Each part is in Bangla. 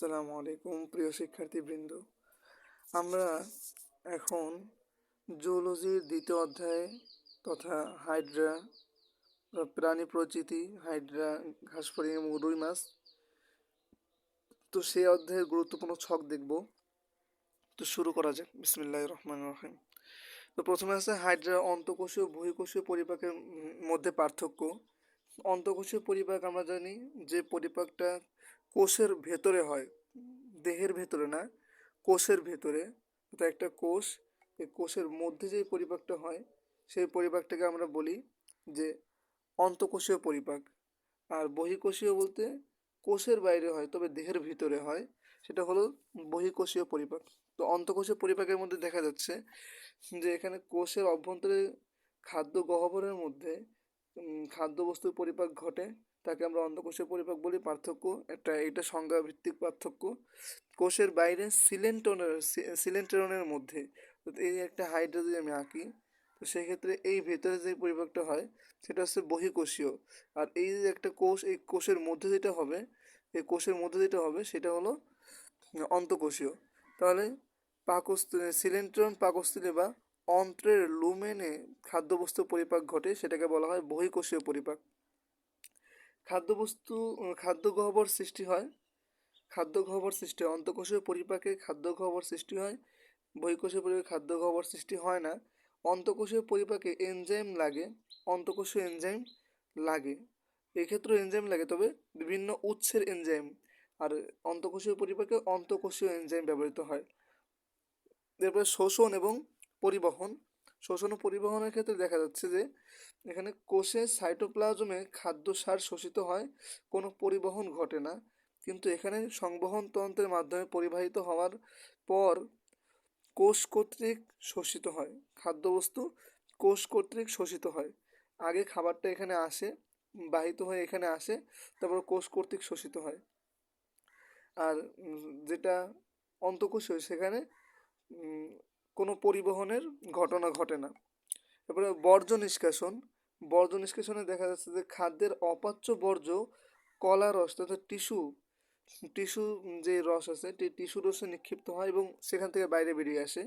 আসসালামু আলাইকুম প্রিয় শিক্ষার্থীবৃন্দ। আমরা এখন জুওলজির দ্বিতীয় অধ্যায়ে তথা হাইড্রা প্রাণী প্রচিতি, হাইড্রা ঘাস ফড়িং এবং রুই মাছ, তো সেই অধ্যায়ের গুরুত্বপূর্ণ ছক দেখব। তো শুরু করা যাক। বিসমিল্লাহির রহমানির রহিম। তো প্রথমে আছে হাইড্রা অন্তঃকোষীয় বহিঃকোষীয় পরিপাকের মধ্যে পার্থক্য। অন্তঃকোষীয় পরিপাক আমরা জানি যে পরিপাকটা কোষের ভেতরে হয়, দেহের ভেতরে না, কোষের ভেতরে। তো একটা কোষ, এই কোষের মধ্যে যে পরিপাকটা হয় সেই পরিপাকটাকে আমরা বলি যে অন্তঃকোষীয় পরিপাক। আর বহিঃকোষীয় বলতে কোষের বাইরে হয় তবে দেহের ভিতরে হয়, সেটা হলো বহিঃকোষীয় পরিপাক। তো অন্তঃকোষীয় পরিপাকের মধ্যে দেখা যাচ্ছে যে এখানে কোষের অভ্যন্তরে খাদ্য গহ্বরের মধ্যে খাদ্যবস্তুর পরিপাক ঘটে, তাকে আমরা অন্তঃকোষীয় পরিপাক বলি। পার্থক্য এটা সংজ্ঞা ভিত্তিক পার্থক্য। কোষের বাইরে সিলেন্টেরনের মধ্যে, তো এই একটা হাইড্রা যদি আমি আঁকি, তো সেক্ষেত্রে এই ভেতরে যে পরিপাকটা হয় সেটা হচ্ছে বহিঃকোষীয়। আর এই যে একটা কোষ, এই কোষের মধ্যে যেটা হবে, এই কোষের মধ্যে যেটা হবে সেটা হলো অন্তঃকোষীয়। তাহলে সিলেন্ট্রন পাকস্থলী বা অন্ত্রের লুমেনে খাদ্যবস্তু পরিপাক ঘটে, সেটাকে বলা হয় বহিঃকোষীয় পরিপাক। খাদ্য গহ্বর সৃষ্টি হয়, অন্তঃকোষীয় পরিপাকে খাদ্য গহ্বর সৃষ্টি হয়, বহিঃকোষীয় পরিপাকে খাদ্য গহ্বর সৃষ্টি হয় না। অন্তঃকোষীয় পরিপাকে এনজাইম লাগে, অন্তঃকোষীয় এনজাইম লাগে, এক্ষেত্রে এনজাইম লাগে তবে বিভিন্ন উৎসের এনজাইম। আর অন্তঃকোষীয় পরিপাকে অন্তঃকোষীয় এনজাইম ব্যবহৃত হয়। এরপরে শোষণ এবং পরিবহন। শোষণ ও পরিবহনের ক্ষেত্রে দেখা যাচ্ছে যে এখানে কোষের সাইটোপ্লাজমে খাদ্যসার শোষিত হয়, কোনো পরিবহন ঘটে না, কিন্তু এখানে সংবহন তন্ত্রের মাধ্যমে পরিবাহিত হওয়ার পর কোষ কর্তৃক শোষিত হয়। খাদ্যবস্তু কোষ কর্তৃক শোষিত হয়, আগে খাবারটা এখানে আসে, বাহিত হয়ে এখানে আসে, তারপর কোষ কর্তৃক শোষিত হয়। আর যেটা অন্তঃকোষীয় সেখানে কোনো পরিবহনের ঘটনা ঘটে না। এরপরে বর্জ্য নিষ্কাশনে দেখা যাচ্ছে যে খাদ্যের অপাচ্য বর্জ্য কলা রস তথা টিস্যু যে রস আছে টিস্যু রসে নিক্ষিপ্ত হয় এবং সেখান থেকে বাইরে বেরিয়ে আসে।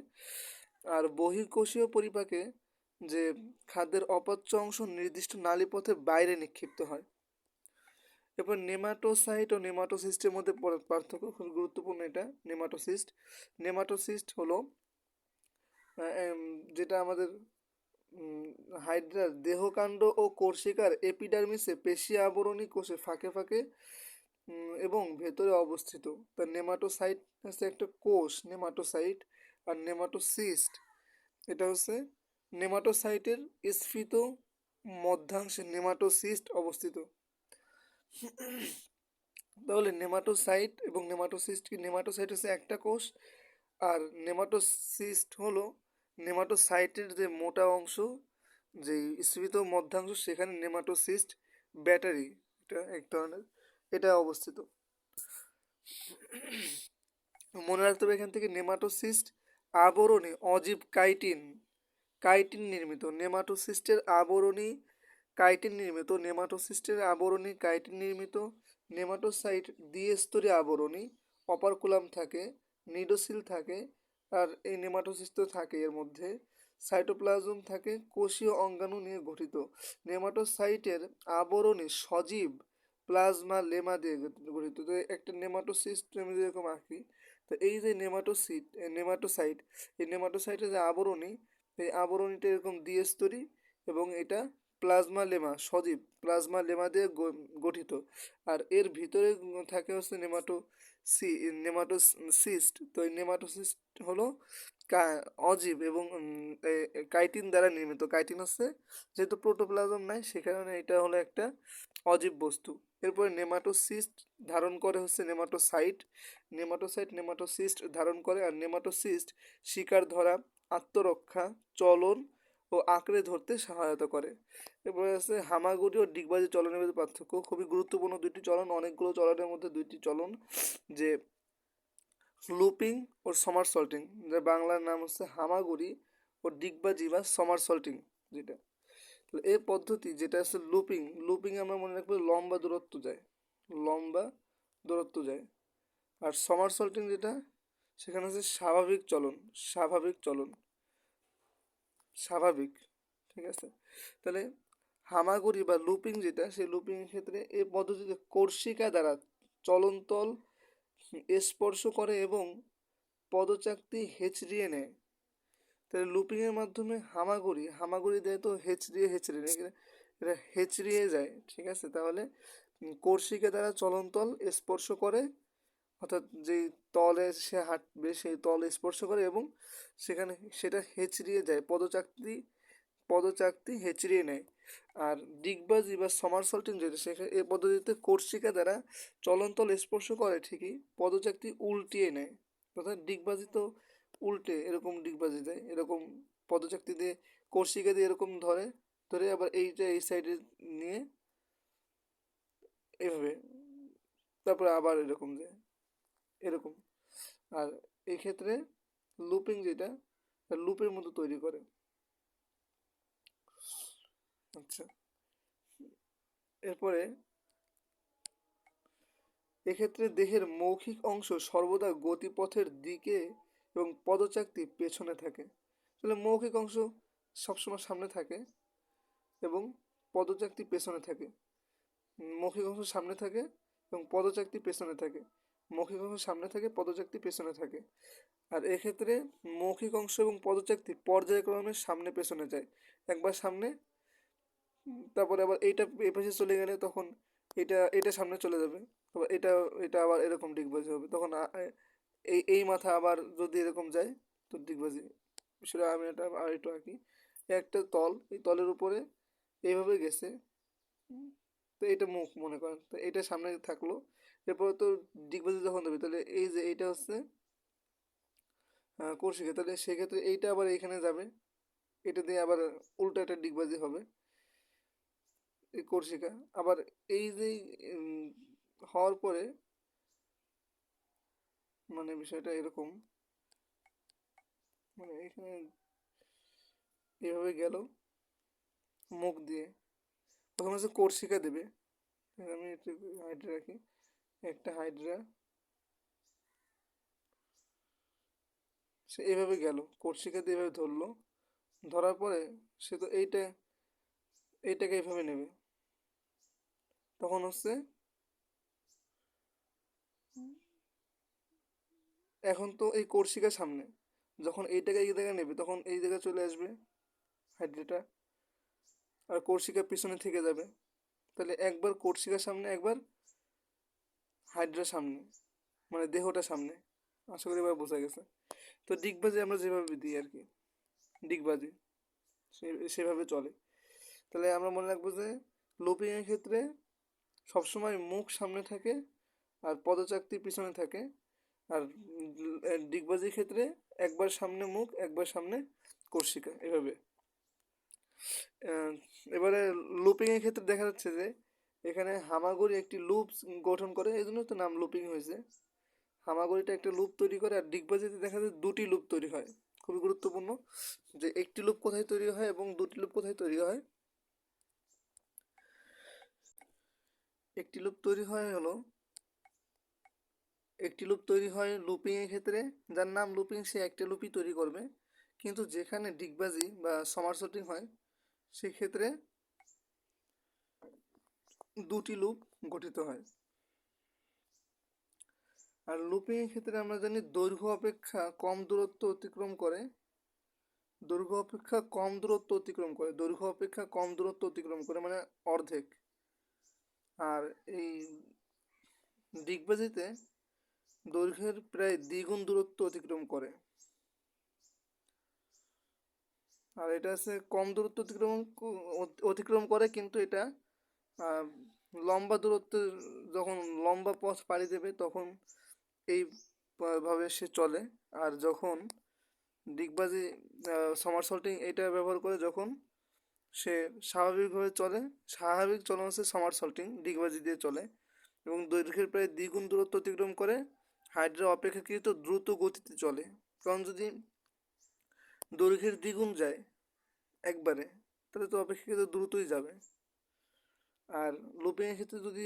আর বহিঃকোষীয় পরিপাকে যে খাদ্যের অপাচ্য অংশ নির্দিষ্ট নালীপথে বাইরে নিক্ষিপ্ত হয়। এরপর নেমাটোসাইট ও নেমাটোসিস্টের মধ্যে পার্থক্য খুব গুরুত্বপূর্ণ। এটা নেমাটোসিস্ট হলো যেটা আমাদের হাইড্রার দেহকাণ্ড ও কোর্সিকার এপিডার্মিসে পেশি আবরণী কোষে ফাঁকে ফাঁকে এবং ভেতরে অবস্থিত। তার নেমাটোসাইট হচ্ছে একটা কোষ, নেমাটোসাইট। আর নেমাটোসিস্ট এটা হচ্ছে নেমাটোসাইটের স্ফীত মধ্যাংশে নেমাটোসিস্ট অবস্থিত। তাহলে নেমাটোসাইট এবং নেমাটোসিস্ট কি? নেমাটোসাইট হচ্ছে একটা কোষ, আর নেমাটোসিস্ট হলো নেমাটোসাইটের যে মোটা অংশ, যে স্ফীত মধ্যাংশ, সেখানে নেমাটোসিস্ট ব্যাটারি, এটা এক ধরনের, এটা অবস্থিত। মনে রাখতে হবে এখান থেকে নেমাটোসিস্ট আবরণী অজীব কাইটিন নির্মিত। নেমাটোসাইট দ্বিস্তরী আবরণী, অপারকুলাম থাকে, নিডোসিল থাকে। আর এই নেমাটোসিস্ট তো থাকে, এর মধ্যে সাইটোপ্লাজম থাকে, কোষীয় অঙ্গাণু নিয়ে গঠিত। নেমাটোসাইটের আবরণী সজীব প্লাজমা লেমা দিয়ে গঠিত। তো একটা নেমাটোসিস্ট আমি যেরকম আঁকি, তো এই যে নেমাটোসাইট, এই নেমাটোসাইটের যে আবরণী, এই আবরণীটা এরকম দ্বিস্তরী এবং এটা সজীব প্লাজমা লেমা দিয়ে গঠিত। আর এর ভিতরে থাকে হচ্ছে নেমাটোসিস্ট। তো এই নেমাটোসিস্ট হলো অজীব এবং কাইটিন দ্বারা নির্মিত। কাইটিন হচ্ছে, যেহেতু প্রোটোপ্লাজম নাই সে কারণে এটা হলো একটা অজীব বস্তু। এরপরে নেমাটোসিস্ট ধারণ করে হচ্ছে নেমাটোসিস্ট ধারণ করে। আর নেমাটোসিস্ট শিকার ধরা, আত্মরক্ষা, চলন ও আঁকড়ে ধরতে সহায়তা করে। এরপরে আছে হামাগুড়ি ও ডিগবাজি চলনের মধ্যে পার্থক্য। খুবই গুরুত্বপূর্ণ দুইটি চলন, অনেকগুলো চলনের মধ্যে দুইটি চলন, যে লুপিং ও সমারসল্টিং, যার বাংলার নাম হচ্ছে হামাগুড়ি ও ডিগবাজি বা সমারসল্টিং। যেটা এই পদ্ধতি, যেটা আছে লুপিং আমরা মনে রাখবো লম্বা দূরত্ব যায়। আর সমারসল্টিং যেটা, সেখানে হচ্ছে স্বাভাবিক চলন, স্বাভাবিক চলন, স্বাভাবিক। ঠিক আছে, তাহলে হামাগুড়ি বা লুপিং যেটা, সেই লুপিংয়ের ক্ষেত্রে এই পদ্ধতিতে কর্ষিকা দ্বারা চলনতল স্পর্শ করে এবং পদচাকতি হেঁচড়িয়ে নেয়। তাহলে লুপিংয়ের মাধ্যমে হামাগুড়ি দেয় তো হেঁচড়িয়ে হেঁচড়িয়ে নেয়, এটা হেঁচড়িয়ে যায়। ঠিক আছে, তাহলে কর্ষিকা দ্বারা চলনতল স্পর্শ করে, অর্থাৎ যেই তলে সে হাঁটবে সেই তল স্পর্শ করে এবং সেখানে সেটা হেঁচড়িয়ে যায়, পদচাকতি হেঁচড়িয়ে নেয়। আর ডিগবাজি বা সমারসল্টিং যেটা, সেখানে এই পদ্ধতিতে কর্ষিকা দ্বারা চলনতল স্পর্শ করে ঠিকই, পদচাকতি উল্টিয়ে নেয়। অর্থাৎ ডিগবাজি তো উল্টে এরকম ডিগবাজি দেয়, এরকম পদচাকতি দিয়ে কর্ষিকা দিয়ে এরকম ধরে, ধরে আবার এইটা এই সাইডে নিয়ে এভাবে, তারপরে আবার এরকম যায়, এরকম। আর এই ক্ষেত্রে লুপিং যেটা, লুপের মতো তৈরি করে। আচ্ছা, এরপরে এক্ষেত্রে দেহের মৌখিক অংশ সর্বদা গতিপথের দিকে এবং পদচাকতি পেছনে থাকে। তাহলে মৌখিক অংশ সবসময় সামনে থাকে এবং পদচাকতি পেছনে থাকে। মৌখিক অংশ সামনে থাকে এবং পদচাকতি পেছনে থাকে। মৌখিক অংশ সামনে থাকে, পদচাকতি পেছনে থাকে। আর এক্ষেত্রে মৌখিক অংশ এবং পদচাকতি পর্যায়ক্রমে সামনে পেছনে যায়। একবার সামনে, তারপরে আবার এইটা এই পাশে চলে গেলে তখন এটা এটা সামনে চলে যাবে, আবার এটা এটা আবার এরকম ডিগবাজি হবে, তখন এই এই মাথা আবার যদি এরকম যায় তো ডিগবাজি। সেটা আমি এটা আর একটু আঁকি, একটা তল, এই তলের উপরে এইভাবে গেছে, তো এটা মুখ মনে করেন, তো এটা সামনে থাকলো, এরপরে তো ডিগবাজি যখন দেবে তাহলে এই যে এইটা হচ্ছে কৌশিকে, তাহলে সেক্ষেত্রে এইটা আবার এইখানে যাবে, এটা দিয়ে আবার উল্টো একটা ডিগবাজি হবে এই কর্ষিকা। আবার এই যে উম, হওয়ার পরে মানে বিষয়টা এরকম, মানে এখানে এভাবে গেল মুখ দিয়ে, প্রথমে হচ্ছে কর্ষিকা দেবে, আমি একটু হাইড্রা রাখি, একটা হাইড্রা, সে এইভাবে গেল, কর্ষিকা দিয়ে এভাবে ধরলো, ধরার পরে সে তো এইটাকে এইভাবে নেবে, তখন হচ্ছে এখন তো এই কর্ষিকার সামনে, যখন এইটাকে এই জায়গায় নেবে তখন এই জায়গায় চলে আসবে হাইড্রাটা, আর কর্ষিকা পিছনে থেকে যাবে। তাহলে একবার কর্ষিকার সামনে, একবার হাইড্রার সামনে, মানে দেহটা সামনে। আশা করি এবার বোঝা গেছে। তো ডিগবাজি আমরা যেভাবে দিই আর কি, ডিগবাজি সেভাবে চলে। তাহলে আমরা মনে রাখবো যে লুপিংয়ের ক্ষেত্রে সবসময় মুখ সামনে থাকে আর পদচাকতি পিছনে থাকে, আর ডিগবাজির ক্ষেত্রে একবার সামনে মুখ, একবার সামনে কর্ষিকা, এভাবে। এবারে লুপিংয়ের ক্ষেত্রে দেখা যাচ্ছে যে এখানে হামাগুড়ি একটি লুপ গঠন করে, এই জন্য তো নাম লুপিং হয়েছে। হামাগুড়িটা একটা লুপ তৈরি করে, আর ডিগবাজিতে দেখা যায় দুটি লুপ তৈরি হয়। খুবই গুরুত্বপূর্ণ যে একটি লুপ কোথায় তৈরি হয় এবং দুটি লুপ কোথায় তৈরি হয়। একটি লুপ তৈরি হয় হলো, একটি লুপ তৈরি হয় লুপিংয়ের ক্ষেত্রে, যার নাম লুপিং সে একটা লুপই তৈরি করবে, কিন্তু যেখানে ডিগবাজি বা সমারসটিং হয় সেক্ষেত্রে দুটি লুপ গঠিত হয়। আর লুপিংয়ের ক্ষেত্রে আমরা জানি দৈর্ঘ্য অপেক্ষা কম দূরত্ব অতিক্রম করে, দৈর্ঘ্য অপেক্ষা কম দূরত্ব অতিক্রম করে, দৈর্ঘ্য অপেক্ষা কম দূরত্ব অতিক্রম করে মানে অর্ধেক। আর এই ডিগবাজিতে দৈর্ঘ্যের প্রায় দ্বিগুণ দূরত্ব অতিক্রম করে। আর এটা হচ্ছে কম দূরত্ব অতিক্রম করে, কিন্তু এটা আহ, লম্বা দূরত্ব, যখন লম্বা পথ পাড়ি দেবে তখন এই ভাবে সে চলে। আর যখন ডিগবাজি সমারসল্টিং এটা ব্যবহার করে, যখন সে স্বাভাবিকভাবে চলে, স্বাভাবিক চলন হচ্ছে সমারসল্টিং, ডিগবাজি দিয়ে চলে এবং দৈর্ঘ্যের প্রায় দ্বিগুণ দূরত্ব অতিক্রম করে, হাইড্রা অপেক্ষাকৃত দ্রুত গতিতে চলে। কারণ যদি দৈর্ঘ্যের দ্বিগুণ যায় একবারে, তাহলে তো অপেক্ষাকৃত দ্রুতই যাবে। আর লুপিংয়ের ক্ষেত্রে যদি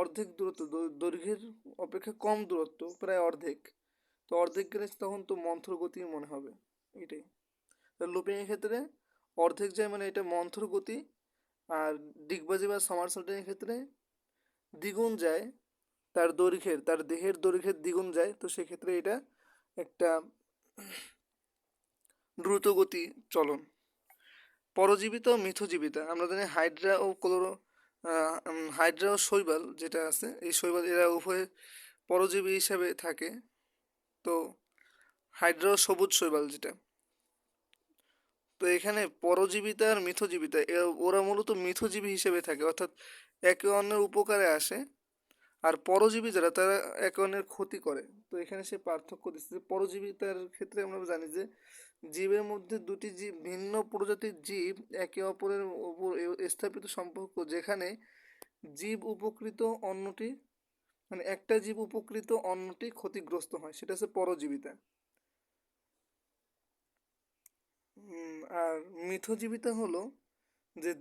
অর্ধেক দূরত্ব, দৈর্ঘ্যের অপেক্ষা কম দূরত্ব, প্রায় অর্ধেক, তো অর্ধেক গেলে তখন তো মন্থর গতি মনে হবে, এটাই। লুপিংয়ের ক্ষেত্রে অর্ধেক যায় মানে এটা মন্থর গতি, আর ডিগবাজি বা সমারসল্টের ক্ষেত্রে দ্বিগুণ যায়, তার দেহের দৈর্ঘ্যের দ্বিগুণ যায়, তো সেক্ষেত্রে এটা একটা দ্রুতগতি চলন। পরজীবিতা ও মিথজীবিতা, আমরা জানি হাইড্রা ও শৈবাল যেটা আছে, এই শৈবাল এরা উভয়ে পরজীবী হিসাবে থাকে। তো হাইড্রা ও সবুজ শৈবাল যেটা, তো এখানে পরজীবিতা আর মিথজীবিতা ওরা মূলত মিথজীবী হিসেবে থাকে, অর্থাৎ একে অন্যের উপকারে আসে। আর পরজীবী যারা, তারা একে অন্যের ক্ষতি করে। তো এখানে সে পার্থক্য দিচ্ছে যে পরজীবিতার ক্ষেত্রে আমরা জানি যে জীবের মধ্যে দুটি জীব, ভিন্ন প্রজাতির জীব একে অপরের উপর স্থাপিত সম্পর্ক, যেখানে জীব উপকৃত অন্যটি, মানে একটা জীব উপকৃত অন্যটি ক্ষতিগ্রস্ত হয়, সেটা হচ্ছে পরজীবিতা। আর মিথজীবিতা হলো যে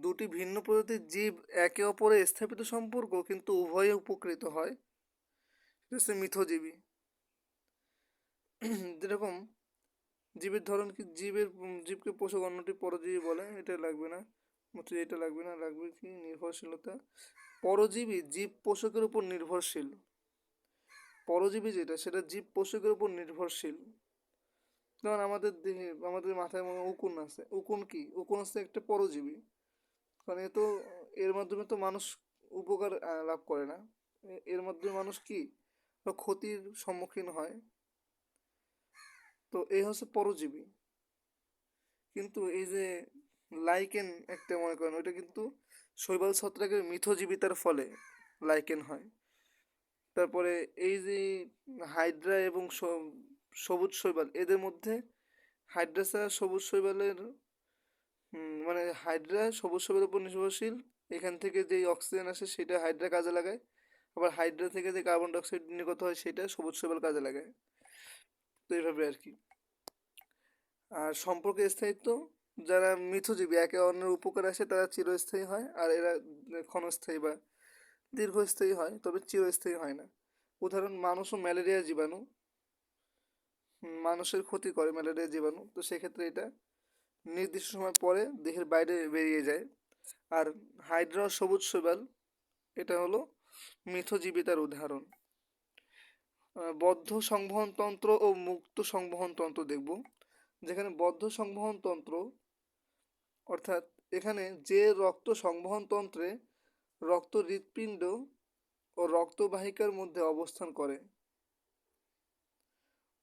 দুটি ভিন্ন প্রজাতির জীব একে অপরে স্থাপিত সম্পর্ক কিন্তু উভয়ে উপকৃত হয়, এটা হচ্ছে মিথজীবী। যেরকম জীবের ধরন কি, জীবকে পোষক অন্যটি পরজীবী বলে, এটা লাগবে না, এটা লাগবে না, লাগবে কি নির্ভরশীলতা। পরজীবী জীব পোষকের উপর নির্ভরশীল, পরজীবী যেটা সেটা জীব পোষকের উপর নির্ভরশীল। যেমন আমাদের দেহে, আমাদের মাথায় মনে উকুন আছে, উকুন কি, উকুন হচ্ছে একটা পরজীবী, কারণ এর মাধ্যমে তো মানুষ উপকার লাভ করে না, এর মাধ্যমে মানুষ কি ক্ষতির সম্মুখীন হয়, তো এই হচ্ছে পরজীবী। কিন্তু এই যে লাইকেন একটা মনে করেন, ওইটা কিন্তু শৈবাল ছত্রাকের মিথজীবিতার ফলে লাইকেন হয়। তারপরে এই যে হাইড্রা এবং সবুজ শৈবাল, এদের মধ্যে হাইড্রা ছাড়া সবুজ শৈবালের মানে হাইড্রা সবুজ শৈবালের উপর নির্ভরশীল, এখান থেকে যেই অক্সিজেন আসে সেটা হাইড্রা কাজে লাগায়, আবার হাইড্রা থেকে যে কার্বন ডাইঅক্সাইড নির্গত হয় সেটা সবুজ শৈবাল কাজে লাগায়, তো এইভাবে আর কি। আর সম্পর্কের স্থায়িত্ব, যারা মিথজীবী একে অন্যের উপকার আসে তারা চিরস্থায়ী হয়, আর এরা ক্ষণস্থায়ী বা দীর্ঘস্থায়ী হয়, তবে চিরস্থায়ী হয় না। উদাহরণ মানুষ ও ম্যালেরিয়া জীবাণু, মানুষের ক্ষতি করে ম্যালেরিয়া জীবাণু, তো সেক্ষেত্রে এটা নির্দিষ্ট সময় পরে দেহের বাইরে বেরিয়ে যায়। আর হাইড্রা সবুজ শৈবাল, এটা হলো মিথজীবিতার উদাহরণ। বদ্ধ সংবহন তন্ত্র ও মুক্ত সংবহন তন্ত্র দেখব, যেখানে বদ্ধ সংবহন তন্ত্র অর্থাৎ এখানে যে রক্ত সংবহন তন্ত্রে রক্ত হৃৎপিণ্ড ও রক্তবাহিকার মধ্যে অবস্থান করে,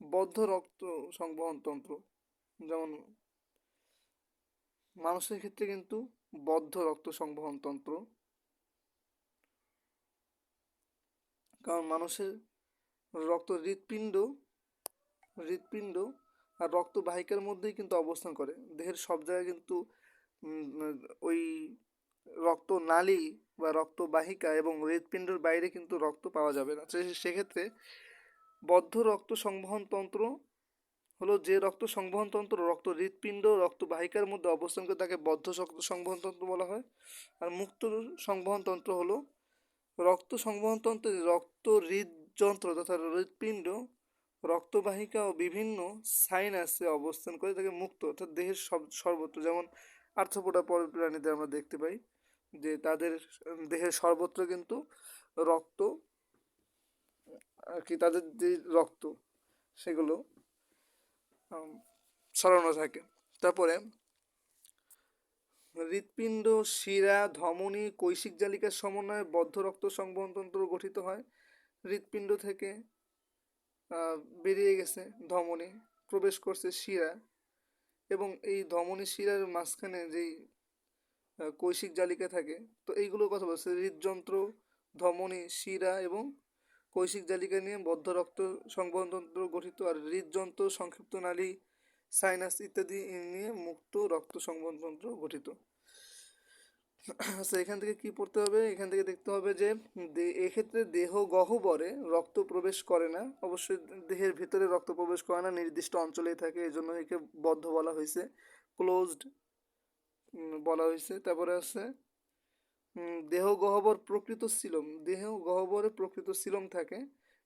বদ্ধ রক্ত সংবহন তন্ত্র, যেমন মানুষের ক্ষেত্রে কিন্তু বদ্ধ রক্ত সংবহন তন্ত্র, কারণ মানুষের রক্ত হৃৎপিণ্ড আর রক্তবাহিকার মধ্যেই কিন্তু অবস্থান করে, দেহের সব জায়গায় কিন্তু ওই রক্ত নালী বা রক্তবাহিকা এবং হৃৎপিণ্ডের বাইরে কিন্তু রক্ত পাওয়া যাবে না। সেক্ষেত্রে বদ্ধ রক্ত সংবহন তন্ত্র হলো যে রক্ত সংবহন তন্ত্র রক্ত হৃৎপিণ্ড রক্তবাহিকার মধ্যে অবস্থান করে, তাকে বদ্ধ রক্ত সংবহন তন্ত্র বলা হয়। আর মুক্ত সংবহন তন্ত্র হলো রক্ত সংবহন তন্ত্রে রক্ত হৃদযন্ত্র তথা হৃৎপিণ্ড রক্তবাহিকা ও বিভিন্ন সাইনাসে অবস্থান করে, তাকে মুক্ত, অর্থাৎ দেহের সর্বত্র, যেমন আর্থ্রোপোডা প্রাণীদের আমরা দেখতে পাই যে তাদের দেহের সর্বত্র কিন্তু রক্ত আর কি, তাদের যে রক্ত সেগুলো ছড়ানো থাকে। তারপরে হৃৎপিণ্ড, শিরা, ধমনী, কৈশিক জালিকার সমন্বয়ে বদ্ধ রক্ত সংবহন তন্ত্র গঠিত হয়। হৃৎপিণ্ড থেকে বেরিয়ে গেছে ধমনী, প্রবেশ করছে শিরা, এবং এই ধমনী শিরার মাঝখানে যেই কৈশিক জালিকা থাকে, তো এইগুলোর কথা বলছে, হৃদযন্ত্র, ধমনী, শিরা এবং কৈশিক জালিকা নিয়ে বদ্ধ রক্ত সংবহন তন্ত্র গঠিত। আর হৃদযন্ত্র, সংক্ষিপ্ত নালী, সাইনাস ইত্যাদি নিয়ে মুক্ত রক্ত সংবহন তন্ত্র গঠিত। আচ্ছা, এখান থেকে কি পড়তে হবে, এখান থেকে দেখতে হবে যে এক্ষেত্রে দেহ গহ্বরে রক্ত প্রবেশ করে না, অবশ্যই দেহের ভিতরে রক্ত প্রবেশ করে না, নির্দিষ্ট অঞ্চলেই থাকে, এই জন্য একে বদ্ধ বলা হয়েছে, ক্লোজড বলা হয়েছে। তারপরে আছে দেহ গহ্বর প্রকৃত সিলম, দেহ গহ্বরে প্রকৃত সিলম থাকে।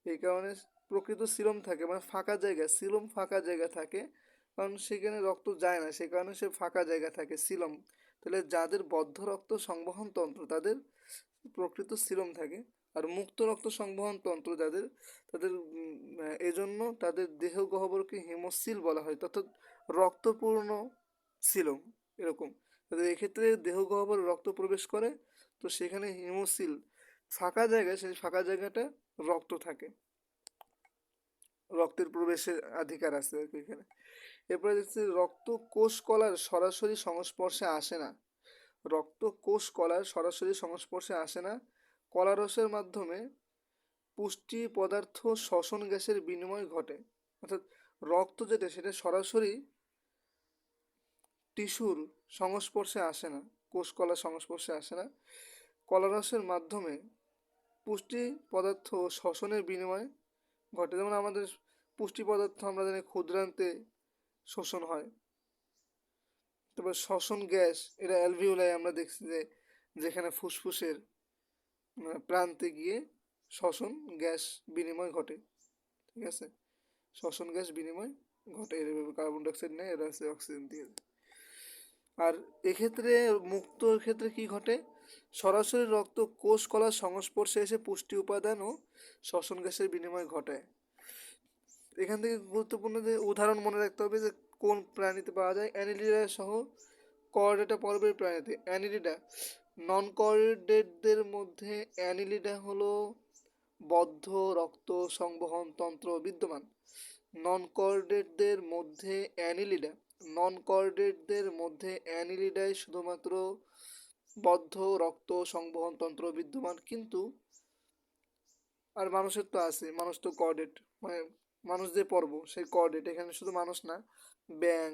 এই কারণে প্রকৃত সিলম থাকে মানে ফাঁকা জায়গা, সিলম ফাঁকা জায়গা থাকে, কারণ সেখানে রক্ত যায় না, সে কারণে সে ফাঁকা জায়গা থাকে সিলম। তাহলে যাদের বদ্ধ রক্ত সংবহন তন্ত্র তাদের প্রকৃত সিলম থাকে। আর মুক্ত রক্ত সংবহন তন্ত্র যাদের, তাদের এজন্য তাদের দেহ গহ্বরকে হিমোসিল বলা হয়, অর্থাৎ রক্তপূর্ণ সিলম এরকম। তাদের এক্ষেত্রে দেহ গহ্বরে রক্ত প্রবেশ করে, তো সেখানে হিমোসিল ফাঁকা জায়গায়, সেই ফাঁকা জায়গাটা রক্ত থাকে, রক্তের প্রবেশের অধিকার আছে আর কি এখানে। এরপরে দেখছি রক্ত কোষ কলার সরাসরি সংস্পর্শে আসে না, রক্ত কোষ কলার সরাসরি সংস্পর্শে আসে না, কলারসের মাধ্যমে পুষ্টি পদার্থ শ্বসন গ্যাসের বিনিময় ঘটে। অর্থাৎ রক্ত যেটা সেটা সরাসরি টিস্যুর সংস্পর্শে আসে না, কোষ কলার সংস্পর্শে আসে না, কলারসের মাধ্যমে পুষ্টি পদার্থ শ্বসনের বিনিময় ঘটে। যেমন আমাদের পুষ্টি পদার্থ আমরা জানি ক্ষুদ্রান্তে শোষণ হয়, তারপর শ্বসন গ্যাস এটা অ্যালভিওলাই আমরা দেখছি যে যেখানে ফুসফুসের প্রান্তে গিয়ে শ্বসন গ্যাস বিনিময় ঘটে, ঠিক আছে, শ্বসন গ্যাস বিনিময় ঘটে, কার্বন ডাইঅক্সাইড নেয়, এরা হচ্ছে অক্সিজেন দিয়ে। আর এক্ষেত্রে মুক্তর ক্ষেত্রে কি ঘটে, সরাসরি রক্ত কোষ কলার সংস্পর্শে এসে পুষ্টি উপাদান ও শ্বসন গ্যাসের বিনিময় ঘটায়। এখান থেকে গুরুত্বপূর্ণ যে উদাহরণ মনে রাখতে হবে যে কোন প্রাণীতে পাওয়া যায়, অ্যানিলিডা সহ কর্ডেটা পর্বের প্রাণীতে অ্যানিলিডা। নন কর্ডেটদের মধ্যে অ্যানিলিডা হলো বদ্ধ রক্ত সংবহন তন্ত্র বিদ্যমান। নন কর্ডেটদের মধ্যে অ্যানিলিডা, নন কর্ডেটদের মধ্যে অ্যানিলিডায় শুধুমাত্র বদ্ধ রক্ত সংবহন তন্ত্র বিদ্যমান, কিন্তু আর মানুষের তো আছে, মানুষ তো কর্ডেট, মানে মানুষ যে পর্ব সেই কর্ডেট, এখানে শুধু মানুষ না, ব্যাং,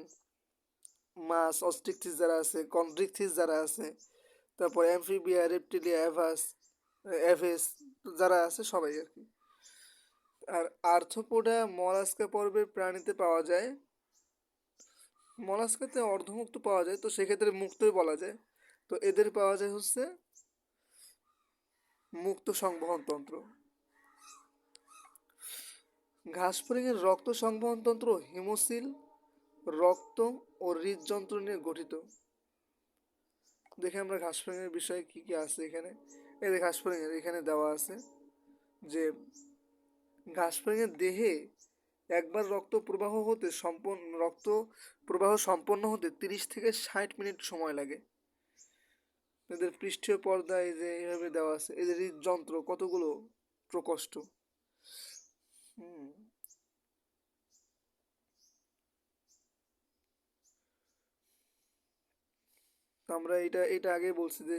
মাছ, অস্ট্রিকথিস যারা আছে, কন্ড্রিকথিস যারা আছে, তারপর অ্যামফিবিয়া, রেপটিলিয়া, অ্যাভেস যারা আছে সবাই আর কি। আর আর্থ্রোপোডা মলাস্কা পর্বের প্রাণীতে পাওয়া যায়, মলাস্কাতে অর্ধমুক্ত পাওয়া যায়, তো সেক্ষেত্রে মুক্তই বলা যায়। তো এদের পাওয়া যায় হচ্ছে মুক্ত সংবহন তন্ত্র। ঘাসফড়িংয়ের রক্ত সংবহন তন্ত্র হিমোসিল, রক্ত ও হৃদযন্ত্র নিয়ে গঠিত। দেখে আমরা ঘাসফড়িংয়ের বিষয়ে কি কি আছে এখানে, এই যে ঘাসফড়িংয়ের এখানে দেওয়া আছে যে ঘাসফড়িংয়ের দেহে একবার রক্ত প্রবাহ হতে সম্পন্ন হতে 30 থেকে 60 মিনিট সময় লাগে। এদের পৃষ্ঠীয় পর্দায় যে এইভাবে দেওয়া আছে, এই যে হৃদযন্ত্র কতগুলো প্রকোষ্ঠ। হুম, তো আমরা এটা এটা আগে বলছি যে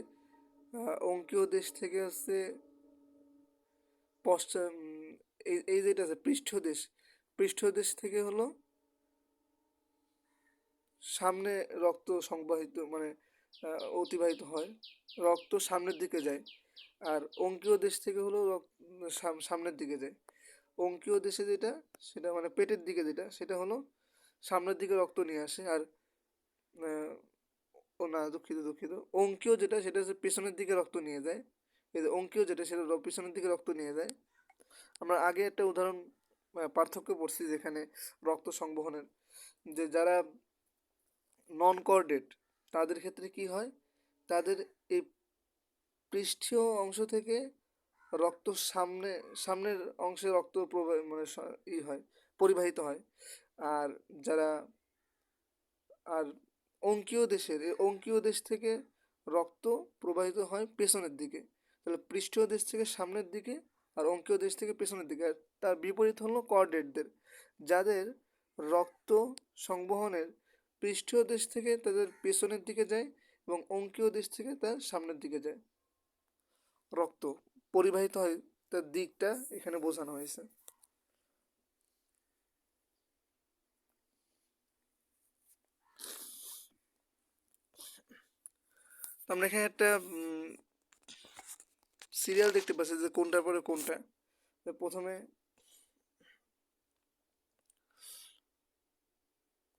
অঙ্কীয় দেশ থেকে হচ্ছে পশ্চাৎ, এই যেটা আছে পৃষ্ঠদেশ, পৃষ্ঠদেশ থেকে হলো সামনে রক্ত সংবাহিত মানে অতিবাহিত হয়, রক্ত সামনের দিকে যায়। আর অঙ্কীয় দেশ থেকে হলো সামনের দিকে যায়। অঙ্কীয় দেশে যেটা সেটা মানে পেটের দিকে যেটা সেটা হলো সামনের দিকে রক্ত নিয়ে আসে। আর আহ, ও না, দুঃখিত দুঃখিত, অঙ্কীয় যেটা সেটা হচ্ছে পেছনের দিকে রক্ত নিয়ে যায়। এই যে অঙ্কীয় যেটা সেটা পেছনের দিকে রক্ত নিয়ে যায়। আমরা আগে একটা উদাহরণ পার্থক্য পড়ছি যেখানে রক্ত সংবহনের, যে যারা নন কর্ডেট তাদের ক্ষেত্রে কি হয়, তাদের এই পৃষ্ঠীয় অংশ থেকে রক্ত সামনের অংশে রক্ত প্রবাহ মানে হয়, পরিবাহিত হয়। আর যারা আর অঙ্কীয় দেশের, এই অঙ্কীয় দেশ থেকে রক্ত প্রবাহিত হয় পেছনের দিকে। তাহলে পৃষ্ঠীয় দেশ থেকে সামনের দিকে আর অঙ্কীয় দেশ থেকে পেছনের দিকে। আর তার বিপরীত হলো কর্ডেটদের, যাদের রক্ত সংবহনের পৃষ্ঠীয় দেশ থেকে তাদের পেছনের দিকে যায় এবং অঙ্কীয় দেশ থেকে তার সামনের দিকে যায়, রক্ত পরিবাহিত হয়, তার দিকটা এখানে বোঝানো হয়েছে। আমরা এখানে একটা সিরিয়াল দেখতে পাচ্ছি যে কোনটার পরে কোনটা। প্রথমে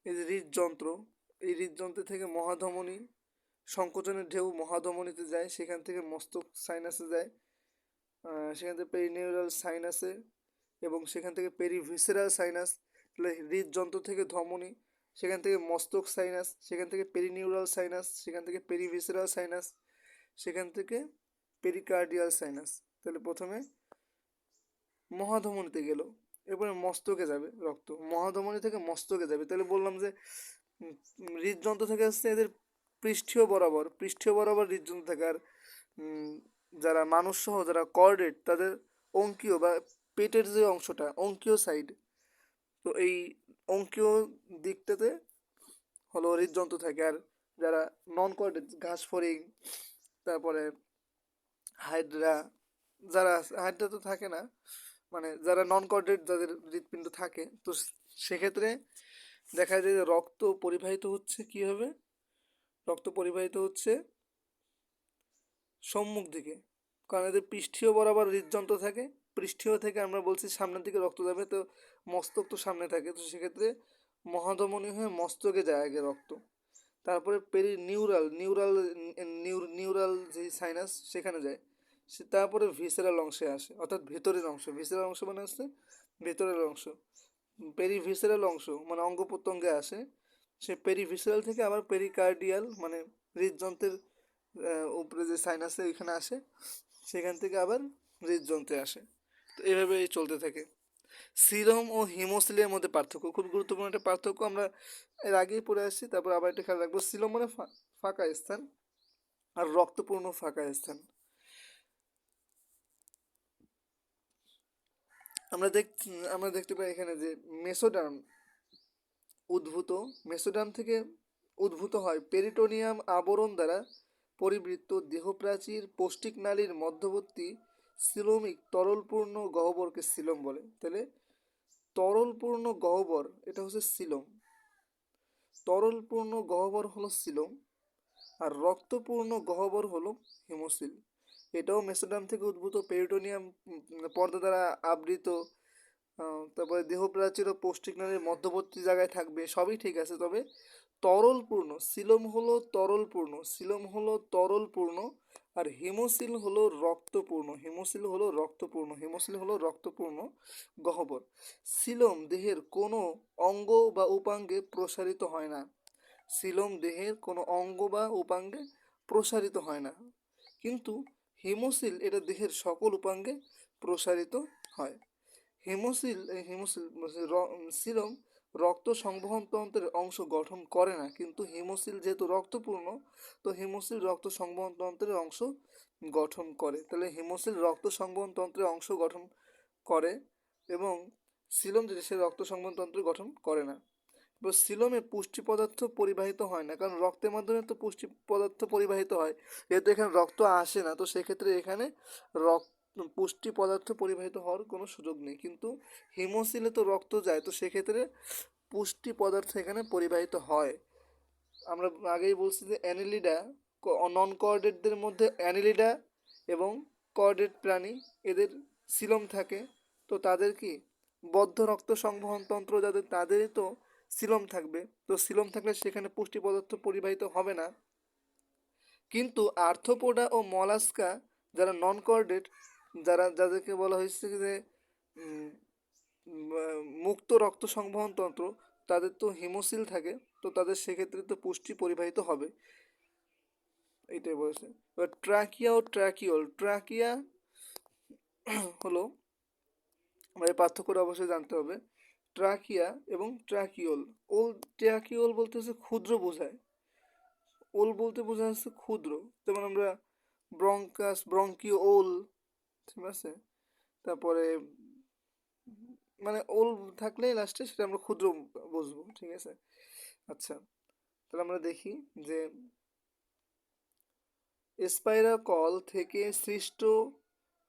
এই যে হৃদযন্ত্র, এই হৃদযন্ত্র থেকে মহাধমনী, সংকোচনের ঢেউ মহাধমনীতে যায়, সেখান থেকে মস্তক সাইনাসে যায়, সেখান থেকে পেরিনিউরাল সাইনাসে, এবং সেখান থেকে পেরিভিসেরাল সাইনাস, হৃদযন্ত্র থেকে ধমনী, সেখান থেকে মস্তক সাইনাস, সেখান থেকে পেরিনিউরাল সাইনাস, সেখান থেকে পেরিভিসেরাল সাইনাস, সেখান থেকে পেরিকার্ডিয়াল সাইনাস। তাহলে প্রথমে মহাধমনীতে গেল, এরপরে মস্তকে যাবে রক্ত, মহাধমনী থেকে মস্তকে যাবে। তাহলে বললাম যে হৃদযন্ত্র থেকে আসছে এদের পৃষ্ঠীয় বরাবর হৃদযন্ত্র থাকে। আর যারা মানুষ সহ যারা কর্ডেট তাদের অঙ্কীয় বা পেটের যে অংশটা অঙ্কীয় সাইড, তো এই অঙ্কীয় দিকটাতে হলো হৃদযন্ত্র থাকে। আর যারা নন কর্ডেট, ঘাস ফড়িং, তারপরে হাইড্রা, যারা হাইড্রা তো থাকে না, মানে যারা নন কর্ডেট যাদের হৃৎপিণ্ড থাকে, তো সেক্ষেত্রে দেখা যায় যে রক্ত পরিবাহিত হচ্ছে কীভাবে, রক্ত পরিবাহিত হচ্ছে সম্মুখ দিকে, কারণ এদের পৃষ্ঠীয় বরাবর হৃদযন্ত্র থাকে, পৃষ্ঠীয় থেকে আমরা বলছি সামনের দিকে রক্ত যাবে, তো মস্তক তো সামনে থাকে, তো সেক্ষেত্রে মহাধমনী হয়ে মস্তকে যায় আগে রক্ত, তারপরে নিউরাল যে সাইনাস সেখানে যায়, তারপরে ভিসেরাল অংশে আসে, অর্থাৎ ভেতরের অংশ। ভিসেরাল অংশ মানে হচ্ছে ভেতরের অংশ, পেরিভিসেরাল অংশ মানে অঙ্গ প্রত্যঙ্গে আসে, সে পেরিভিসেরাল থেকে আবার পেরিকার্ডিয়াল মানে হৃদযন্ত্রের উপরে যে সাইনাসে এখানে আসে, সেখান থেকে আবার হৃদযন্ত্রে আসে। তো এভাবে চলতে থাকে। সিরম ও হিমোসিলের মধ্যে পার্থক্য, খুব গুরুত্বপূর্ণ একটা পার্থক্য, আমরা এর আগেই পড়ে আসছি, তারপর আবার একটা খেয়াল রাখবো। সিলম মানে ফাঁকা স্থান, আর রক্তপূর্ণ ফাঁকা স্থান। আমরা দেখতে পাই এখানে যে মেসোডার্ম থেকে উদ্ভূত হয় পেরিটোনিয়াম আবরণ দ্বারা পরিবৃত্ত দেহপ্রাচীর পৌষ্টিক নালীর মধ্যবর্তী সিলোমিক তরলপূর্ণ গহ্বরকে সিলম বলে। তাহলে তরলপূর্ণ গহ্বর এটা হচ্ছে সিলম, তরলপূর্ণ গহ্বর হলো সিলম, আর রক্তপূর্ণ গহ্বর হলো হিমোসিল। এটাও মেসোডার্ম থেকে উদ্ভূত পেরিটোনিয়াম পর্দা দ্বারা আবৃত, তারপরে দেহপ্রাচীর ও পৌষ্টিক নালীর মধ্যবর্তী জায়গায় থাকবে, সবই ঠিক আছে। তবে সিলম হলো তরলপূর্ণ, আর হিমোসিল হলো রক্তপূর্ণ গহ্বর। সিলম দেহের কোনো অঙ্গ বা উপাঙ্গে প্রসারিত হয় না, কিন্তু হিমোসিল এটা দেহের সকল উপাঙ্গে প্রসারিত হয়। সিলম রক্ত সংবহন তন্ত্রের অংশ গঠন করে না, কিন্তু হিমোসিল যেহেতু রক্তপূর্ণ, তো হিমোসিল রক্ত সংবহন তন্ত্রের অংশ গঠন করে। তাহলে হিমোসিল রক্ত সংবহন তন্ত্রের অংশ গঠন করে, এবং সিলম যেটা সে রক্ত সংবহন তন্ত্র গঠন করে না। এবার সিলমে পুষ্টি পদার্থ পরিবাহিত হয় না, কারণ রক্তের মাধ্যমে তো পুষ্টি পদার্থ পরিবাহিত হয়, যেহেতু এখানে রক্ত আসে না, তো সেক্ষেত্রে এখানে পুষ্টি পদার্থ পরিবাহিত হওয়ার কোনো সুযোগ নেই। কিন্তু হিমোসিলে তো রক্ত যায়, তো সেক্ষেত্রে পুষ্টি পদার্থ এখানে পরিবাহিত হয়। আমরা আগেই বলছি যে অ্যানিলিডা, নন কোঅর্ডিনেটদের মধ্যে অ্যানিলিডা এবং কোঅর্ডিনেট প্রাণী এদের সিলম থাকে, তো তাদের কি বদ্ধ রক্ত সংবহন তন্ত্র যাদের, তাদেরই তো সিলম থাকবে, তো সিলম থাকলে সেখানে পুষ্টি পদার্থ পরিবাহিত হবে না। কিন্তু আর্থ্রোপোডা ও মলাস্কা যারা নন কোঅর্ডিনেট, যাদেরকে বলা হয়েছে যে মুক্ত রক্ত সংবহন তন্ত্র, তাদের তো হিমোসিল থাকে, তো তাদের সেক্ষেত্রে তো পুষ্টি পরিবাহিত হবে, এইটাই বলেছে। এবার ট্রাকিয়া হলো, আমাদের পার্থক্যটা অবশ্যই জানতে হবে। ট্রাকিয়া এবং ট্রাকিওল বলতে হচ্ছে ক্ষুদ্র বোঝায়, ওল বলতে বোঝা যাচ্ছে ক্ষুদ্র, যেমন আমরা ব্রঙ্কিওল, ঠিক আছে, তারপরে মানে ওল থাকলেই লাস্টে সেটা আমরা ক্ষুদ্র বুঝবো, ঠিক আছে। আচ্ছা, তাহলে আমরা দেখি যে স্পাইরাকল থেকে সৃষ্ট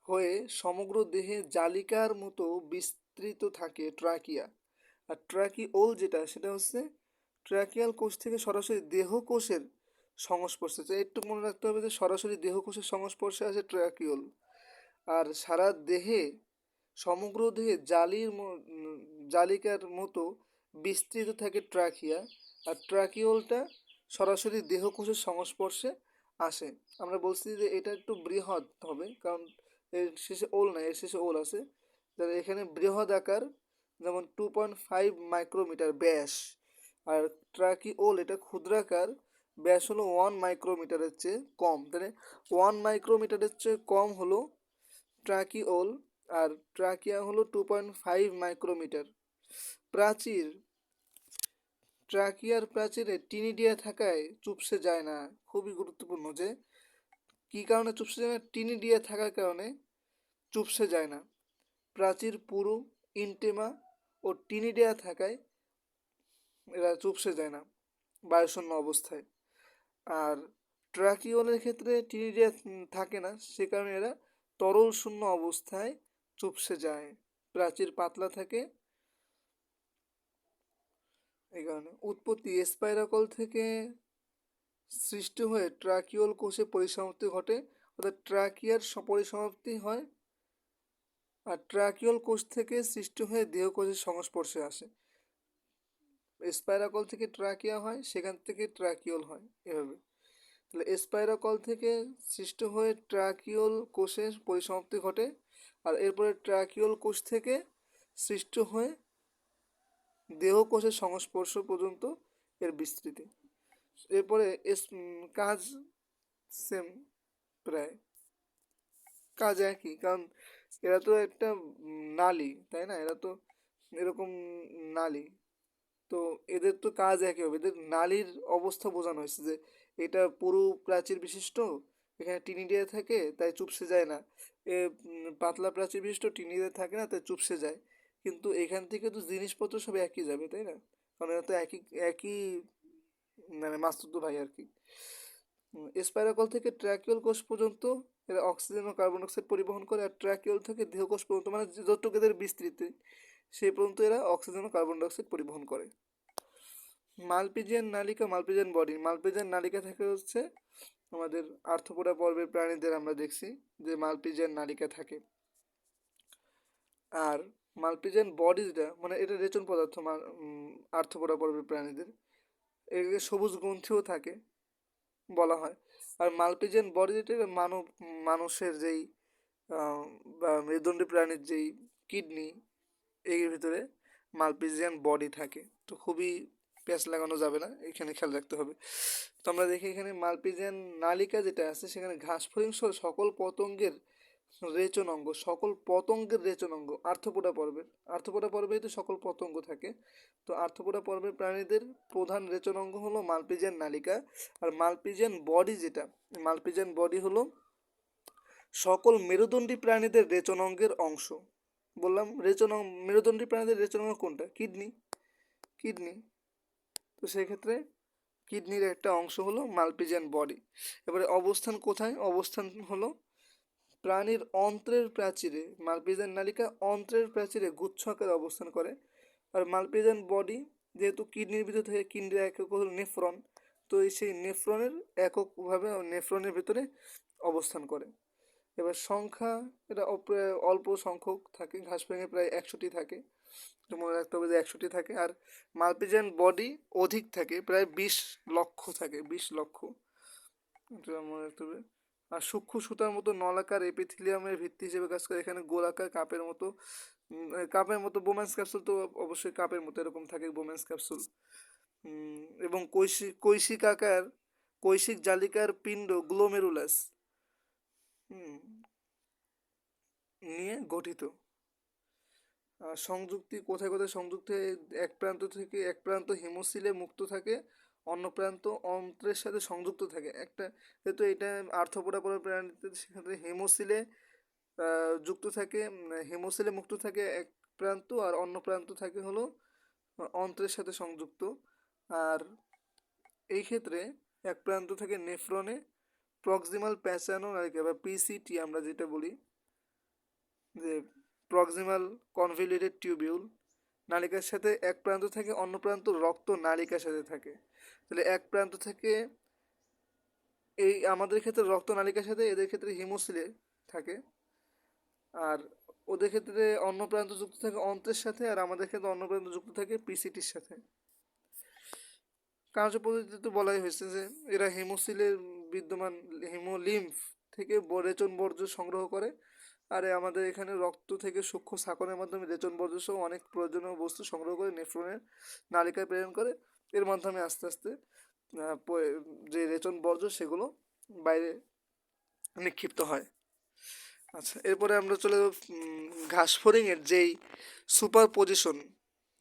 হয়ে সমগ্র দেহে জালিকার মতো বিস্তৃত থাকে ট্রাকিয়া, আর ট্রাকিওল যেটা সেটা হচ্ছে ট্রাকিয়াল কোষ থেকে সরাসরি দেহকোষের সংস্পর্শে, তো একটু মনে রাখতে হবে যে সরাসরি দেহকোষের সংস্পর্শে আছে ট্রাকিওল, আর সমগ্র দেহে জালিকার মতো বিস্তৃত থাকে ট্রাকিয়া, আর ট্রাকিওলটা সরাসরি দেহকোষের সংস্পর্শে আসে। আমরা বলছি যে এটা একটু বৃহৎ হবে, কারণ এর শেষে ওল নাই, এর শেষে ওল আছে। তাহলে এখানে বৃহৎ আকার, যেমন 2.5 মাইক্রোমিটার ব্যাস। আর ট্রাকিওল এটা ক্ষুদ্রাকার, ব্যাস হলো 1 মাইক্রোমিটারের চেয়ে কম। তাহলে 1 মাইক্রোমিটারের চেয়ে কম হলো ট্রাকিওল, আর ট্রাকিয়া হলো 2.5 মাইক্রোমিটার। প্রাচীর, ট্রাকিয়ার প্রাচীরে টিনিডিয়া থাকায় চুপসে যায় না। খুবই গুরুত্বপূর্ণ যে কী কারণে চুপসে যায় না, টিনিডিয়া থাকার কারণে চুপসে যায় না। প্রাচীর পুরু, ইন্টেমা ও টিনিডিয়া থাকায় এরা চুপসে যায় না বায়ুশূন্য অবস্থায়। আর ট্রাকিওলের ক্ষেত্রে টিনিডিয়া থাকে না, সে কারণে এরা তরল শূন্য অবস্থায় চুপসে যায়। প্রাচীর পাতলা থাকে এই কারণে। উৎপত্তি, স্পাইরাকল থেকে সৃষ্টি হয়ে ট্রাকিওল কোষে পরিসমাপ্তি ঘটে, অর্থাৎ ট্রাকিয়ার পরিসমাপ্তি হয়, আর ট্রাকিওল কোষ থেকে সৃষ্টি হয়ে দেহকোষের সংস্পর্শে আসে। স্পাইরাকল থেকে ট্রাকিয়া হয়, সেখান থেকে ট্রাকিওল হয়, এভাবে। তাহলে স্পাইরাকল থেকে সৃষ্টি হয়ে ট্রাকিওল কোষের পরিসমাপ্তি ঘটে, আর এরপরে ট্রাকিওল কোষ থেকে সৃষ্টি হয়ে দেহকোষের সংস্পর্শ পর্যন্ত এর বিস্তৃতি। এরপরে কাজ সেম, প্রায় কাজ একই, কারণ এরা তো একটা নালী, তাই না? এরা তো এরকম নালী, তো এদের তো কাজ একই হবে। এদের নালীর অবস্থা বোঝানো হয়েছে যে এটা পুরু প্রাচীর বিশিষ্ট, এখানে টিনিডিয়া থাকে তাই চুপসে যায় না। এ পাতলা প্রাচীর বিশিষ্ট, টিনিডিয়া থাকে না তাই চুপসে যায়। কিন্তু এখান থেকে তো জিনিসপত্র সব একই যাবে, তাই না? কারণ এরা তো একই একই মানে মাস্তুতো ভাই আর কি। স্পাইরাকল থেকে ট্র্যাকিওল কোষ পর্যন্ত এরা অক্সিজেন ও কার্বন ডাইঅক্সাইড পরিবহন করে, আর ট্র্যাকিওল থেকে দেহকোষ পর্যন্ত, মানে যতটুকু এদের বিস্তৃতি সেই পর্যন্ত এরা অক্সিজেন ও কার্বন ডাইঅক্সাইড পরিবহন করে। মালপিজিয়ান নালিকা, মালপিজিয়ান বডি। মালপিজিয়ান নালিকা থেকে হচ্ছে আমাদের আর্থ্রোপোডা পর্বের প্রাণীদের আমরা দেখছি যে মালপিজিয়ান নালিকা থাকে। আর মালপিজিয়ান বডি যেটা, মানে এটা রেচন পদার্থ আর্থ্রোপোডা পর্বের প্রাণীদের, এগুলো সবুজ গ্রন্থিও থাকে বলা হয়। আর মালপিজিয়ান বডি যেটা, মানুষের যেই বা মেরুদণ্ডী প্রাণীর যেই কিডনি, এর ভিতরে মালপিজিয়ান বডি থাকে। তো খুবই প্যাঁচ লাগানো যাবে না, এখানে খেয়াল রাখতে হবে। তো আমরা দেখি এখানে মালপিজিয়ান নালিকা যেটা আছে, সেখানে ঘাসফড়িং সহ সকল পতঙ্গের রেচন অঙ্গ, সকল পতঙ্গের রেচন অঙ্গ আর্থ্রোপোডা পর্বের, আর্থ্রোপোডা পর্বেই তো সকল পতঙ্গ থাকে। তো আর্থ্রোপোডা পর্বের প্রাণীদের প্রধান রেচন অঙ্গ হলো মালপিজিয়ান নালিকা। আর মালপিজিয়ান বডি যেটা, মালপিজিয়ান বডি হলো সকল মেরুদণ্ডী প্রাণীদের রেচন অঙ্গের অংশ। বললাম মেরুদণ্ডী প্রাণীদের রেচন অঙ্গ কোনটা? Kidney, kidney. তো সেক্ষেত্রে কিডনির একটা অংশ হলো মালপিজিয়ান বডি। এবারে অবস্থান কোথায়? অবস্থান হলো প্রাণীর অন্ত্রের প্রাচীরে। মালপিজিয়ান নালিকা অন্ত্রের প্রাচীরে গুচ্ছ আকারে অবস্থান করে। আর মালপিজিয়ান বডি যেহেতু কিডনির ভিতরে থাকে, কিডনির একক হলো নেফ্রন, তো সেই নেফ্রনের এককভাবে নেফ্রনের ভিতরে অবস্থান করে। এবার সংখ্যা, এটা অল্প সংখ্যক থাকে, ঘাস ভেঙে প্রায় 100টি থাকে, তো মনে রাখতে হবে যে 100টি থাকে। আর মালপিজিয়ান বডি অধিক থাকে, প্রায় 20 লক্ষ থাকে, 20 লক্ষ, এটা মনে রাখতে হবে। আর সূক্ষ্ম সুতার মতো নলাকার এপিথেলিয়ামের ভিত্তি হিসেবে কাজ করে। এখানে গোলাকার কাপের মতো বোম্যান্স ক্যাপসুল, তো অবশ্যই কাপের মতো এরকম থাকে বোম্যান্স ক্যাপসুল। এবং কৈশিক জালিকার পিণ্ড গ্লোমেরুলাস নিয়ে গঠিত। সংযুক্তি কোথায় কোথায় সংযুক্ত? এক প্রান্ত হিমোসিলে মুক্ত থাকে, অন্য প্রান্ত অন্ত্রের সাথে সংযুক্ত থাকে। একটা যেহেতু এটা আর্থ্রোপোডা প্রাণীতে, সেক্ষেত্রে হিমোসিলে যুক্ত থাকে, হিমোসিলে মুক্ত থাকে এক প্রান্ত, আর অন্য প্রান্ত থাকে হলো অন্ত্রের সাথে সংযুক্ত। আর এই ক্ষেত্রে এক প্রান্ত থাকে নেফ্রনে, প্রক্সিমাল প্যাচানো নালিকা বা পিসিটি আমরা যেটা বলি, যে প্রক্সিমাল কনভলিউটেড টিউবিউল নালিকার সাথে এক প্রান্ত থাকে, অন্য প্রান্ত রক্ত নালিকার সাথে থাকে। তাহলে এক প্রান্ত থেকে, এই আমাদের ক্ষেত্রে রক্ত নালিকার সাথে, এদের ক্ষেত্রে হিমোসিলে থাকে। আর ওদের ক্ষেত্রে অন্য প্রান্ত যুক্ত থাকে অন্ত্রের সাথে, আর আমাদের ক্ষেত্রে অন্য প্রান্ত যুক্ত থাকে পিসিটির সাথে। কার্যপদ্ধতিতে বলাই হয়েছে যে এরা হিমোসিলের বিদ্যমান হিমোলিম্ফ থেকে রেচন বর্জ্য সংগ্রহ করে, আর আমাদের এখানে রক্ত থেকে সূক্ষ্ম সাকনের মাধ্যমে রেচন বর্জ্য সহ অনেক প্রয়োজনীয় বস্তু সংগ্রহ করে নেফ্রনের নালিকায় প্রেরণ করে। এর মাধ্যমে আস্তে আস্তে যে রেচন বর্জ্য সেগুলো বাইরে নিক্ষিপ্ত হয়। আচ্ছা, এরপরে আমরা চলে যাব ঘাসফড়িংয়ের যেই সুপার পজিশন,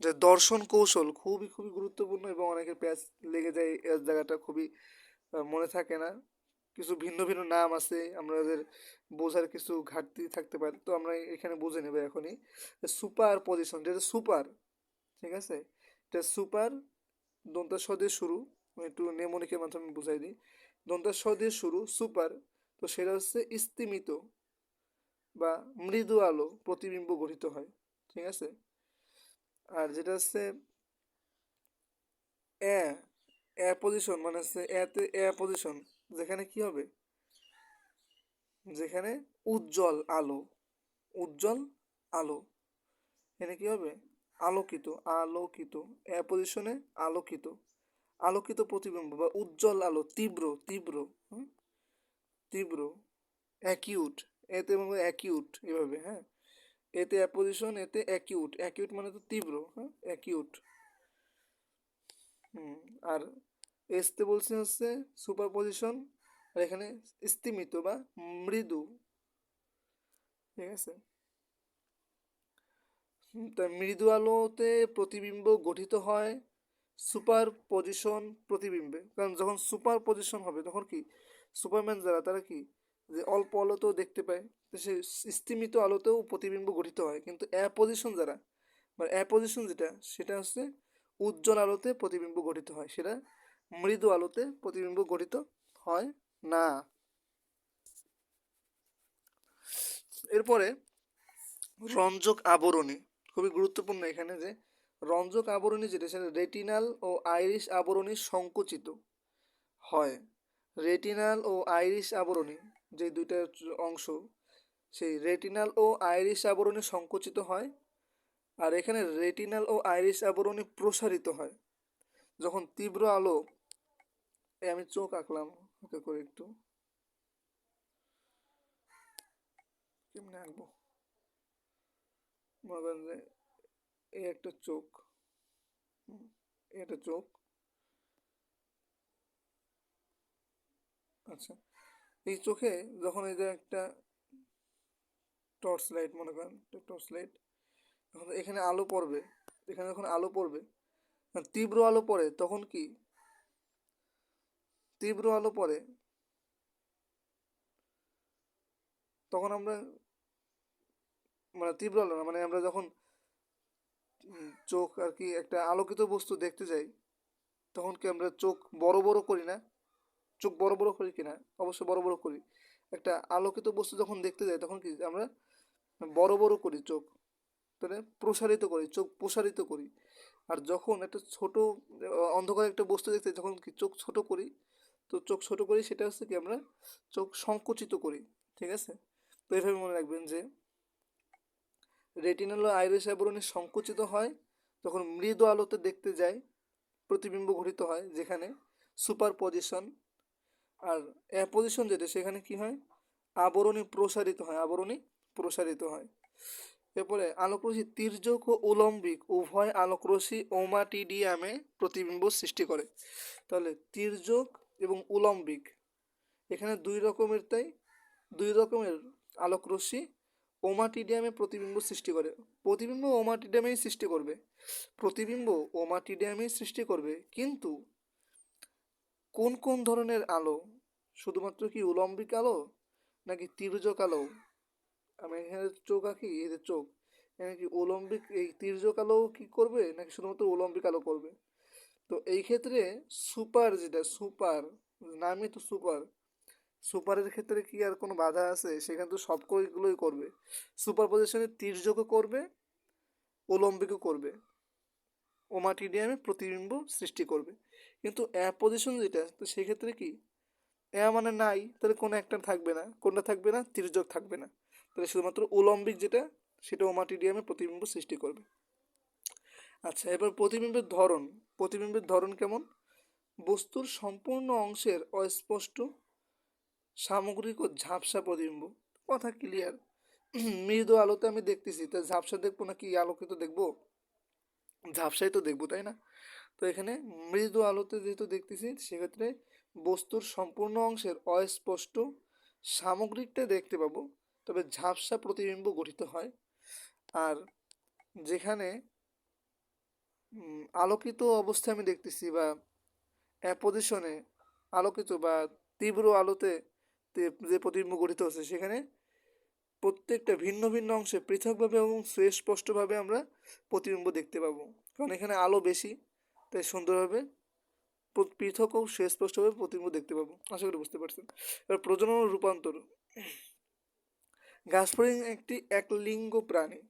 যে দর্শন কৌশল খুবই খুবই গুরুত্বপূর্ণ এবং অনেকের প্যাচ লেগে যায় এই জায়গাটা, খুবই মনে থাকে না, কিছু ভিন্ন ভিন্ন নাম আছে, আমাদের বোঝার কিছু ঘাটতি থাকতে পারে, তো আমরা এখানে বুঝে নেব এখনই। সুপার পজিশন, যেটা সুপার, ঠিক আছে, এটা সুপার দন্তাস দিয়ে শুরু, আমি একটু নেমোনিকের মাধ্যমে বুঝাই দিই। দন্তাস দিয়ে শুরু সুপার, তো সেটা হচ্ছে স্তিমিত বা মৃদু আলো প্রতিবিম্ব গঠিত হয়, ঠিক আছে। আর যেটা হচ্ছে এ এ পজিশন, মানে হচ্ছে এতে এ পজিশন, যেখানে কি হবে, যেখানে উজ্জ্বল আলো, উজ্জ্বল আলো, এখানে কি হবে, আলোকিত, আলোকিত, এ পজিশনে আলোকিত, আলোকিত প্রতিবিম্ব বা উজ্জ্বল আলো, তীব্র তীব্র, তীব্র, অ্যাকিউট, এতে এবং অ্যাকিউট এভাবে, হ্যাঁ, এতে অ্যাপোজিশন, এতে অ্যাকিউট, অ্যাকিউট মানে তো তীব্র, হ্যাঁ, অ্যাকিউট। আর এসতে বলছে হচ্ছে সুপার পজিশন, আর এখানে স্তিমিত বা মৃদু, ঠিক আছে। তা মৃদু আলোতে প্রতিবিম্ব গঠিত হয় সুপার পজিশন প্রতিবিম্বে, কারণ যখন সুপার পজিশন হবে তখন কি সুপারম্যান যারা তারা কি যে অল্প আলোতেও দেখতে পায়, তো সে স্তিমিত আলোতেও প্রতিবিম্ব গঠিত হয়, কিন্তু অ্যাপোজিশন যারা, মানে অ্যাপোজিশন যেটা সেটা হচ্ছে উজ্জ্বল আলোতে প্রতিবিম্ব গঠিত হয়, সেটা মৃদু আলোতে প্রতিবিম্ব গঠিত হয় না। এরপরে রঞ্জক আবরণী, খুবই গুরুত্বপূর্ণ এখানে, যে রঞ্জক আবরণী যেটা সেটা রেটিনাল ও আইরিশ আবরণী সংকুচিত হয়। রেটিনাল ও আইরিশ আবরণী যে দুইটা অংশ, সেই রেটিনাল ও আইরিশ আবরণী সংকুচিত হয়, আর এখানে রেটিনাল ও আইরিশ আবরণী প্রসারিত হয় যখন তীব্র আলো, আমি চোখ আঁকলাম হাতে করে, একটু কেমনে আঁকবো, মনে করেন যে এই একটা চোখ, এটা চোখ, আচ্ছা, এই চোখে যখন এই যে একটা টর্চ লাইট, মনে করেন টর্চ লাইট, যখন এখানে আলো পড়বে, এখানে যখন আলো পড়বে, তীব্র আলো পড়ে, তখন কি তীব্র আলো পড়ে, তখন আমরা, মানে তীব্র আলো না, মানে আমরা যখন চোখ আর কি একটা আলোকিত বস্তু দেখতে যাই, তখন কি আমরা চোখ বড় বড় করি না, চোখ বড় বড় করি কিনা, অবশ্যই বড় বড় করি। একটা আলোকিত বস্তু যখন দেখতে যাই তখন কি আমরা বড় বড় করি চোখ, তাহলে প্রসারিত করি, চোখ প্রসারিত করি। আর যখন একটা ছোট অন্ধকার একটা বস্তু দেখতে যাই, তখন কি চোখ ছোট করি, তো চোখ ছোট করি সেটা হচ্ছে কি আমরা চোখ সংকুচিত করি, ঠিক আছে। তো এইভাবে মনে রাখবেন যে রেটিনাল ও আইরিশ আবরণী সংকুচিত হয় যখন মৃদু আলোতে দেখতে যায়, প্রতিবিম্ব গঠিত হয় যেখানে সুপার পজিশন, আর অ্যাপোজিশন যেটা সেখানে কি হয়, আবরণী প্রসারিত হয়, আবরণী প্রসারিত হয়। এরপরে আলোকরশ্মি তির্যক ও উলম্বিক উভয় আলোকরশ্মি ওমাটিডিয়ামে প্রতিবিম্ব সৃষ্টি করে। তাহলে তির্যক এবং উলম্বিক, এখানে দুই রকমের আলোকরশ্মি ওমাটিডিয়ামে প্রতিবিম্ব সৃষ্টি করে। প্রতিবিম্ব ওমাটিডিয়ামেই সৃষ্টি করবে, প্রতিবিম্ব ওমাটিডিয়ামেই সৃষ্টি করবে, কিন্তু কোন কোন ধরনের আলো, শুধুমাত্র কি উলম্বিক আলো নাকি তির্যক আলো, আমি এখানে চোখ আঁকি, এই যে চোখ, এখানে কি উলম্বিক এই তির্যক আলো কি করবে নাকি শুধুমাত্র উলম্বিক আলো করবে। তো এই ক্ষেত্রে সুপার, যেটা সুপার, নামই তো সুপার, সুপারের ক্ষেত্রে কি আর কোনো বাধা আছে, সেখানে তো সবগুলোই করবে, সুপার পজিশনে তির্যকও করবে, উলম্বিকও করবে, ওমাটিডিয়ামে প্রতিবিম্ব সৃষ্টি করবে। কিন্তু অ্যাপোজিশন যেটা, তো সেক্ষেত্রে কি মানে নাই, তাহলে কোনো একটা থাকবে না, কোনটা থাকবে না, তির্যক থাকবে না, তাহলে শুধুমাত্র উলম্বিক যেটা সেটা ওমাটিডিয়ামে প্রতিবিম্ব সৃষ্টি করবে। আচ্ছা, এবার প্রতিবিম্বের ধরন, প্রতিবিম্বের ধরন কেমন, বস্তুর সম্পূর্ণ অংশের অস্পষ্ট সামগ্রিক ও ঝাপসা প্রতিবিম্ব। কথা ক্লিয়ার। মৃদু আলোতে আমি দেখতেছি, তা ঝাপসা দেখবো নাকি আলোকিত দেখবো? ঝাপসাই তো দেখবো, তাই না? তো এখানে মৃদু আলোতে যেহেতু দেখতেছি, সেক্ষেত্রে বস্তুর সম্পূর্ণ অংশের অস্পষ্ট সামগ্রিকটা দেখতে পাবো, তবে ঝাপসা প্রতিবিম্ব গঠিত হয়। আর যেখানে আলোকিত অবস্থায় আমি দেখতেছি বা অ্যাপোজিশনে আলোকিত বা তীব্র আলোতে যে প্রতিবিম্ব গঠিত হচ্ছে, সেখানে প্রত্যেকটা ভিন্ন ভিন্ন অংশে পৃথকভাবে এবং সুস্পষ্টভাবে আমরা প্রতিবিম্ব দেখতে পাবো, কারণ এখানে আলো বেশি, তাই সুন্দরভাবে পৃথক ও সুস্পষ্টভাবে প্রতিবিম্ব দেখতে পাবো। আশা করি বুঝতে পারছেন। এবার প্রজনন ও রূপান্তর। ঘাসফড়িং একটি একলিঙ্গ প্রাণী।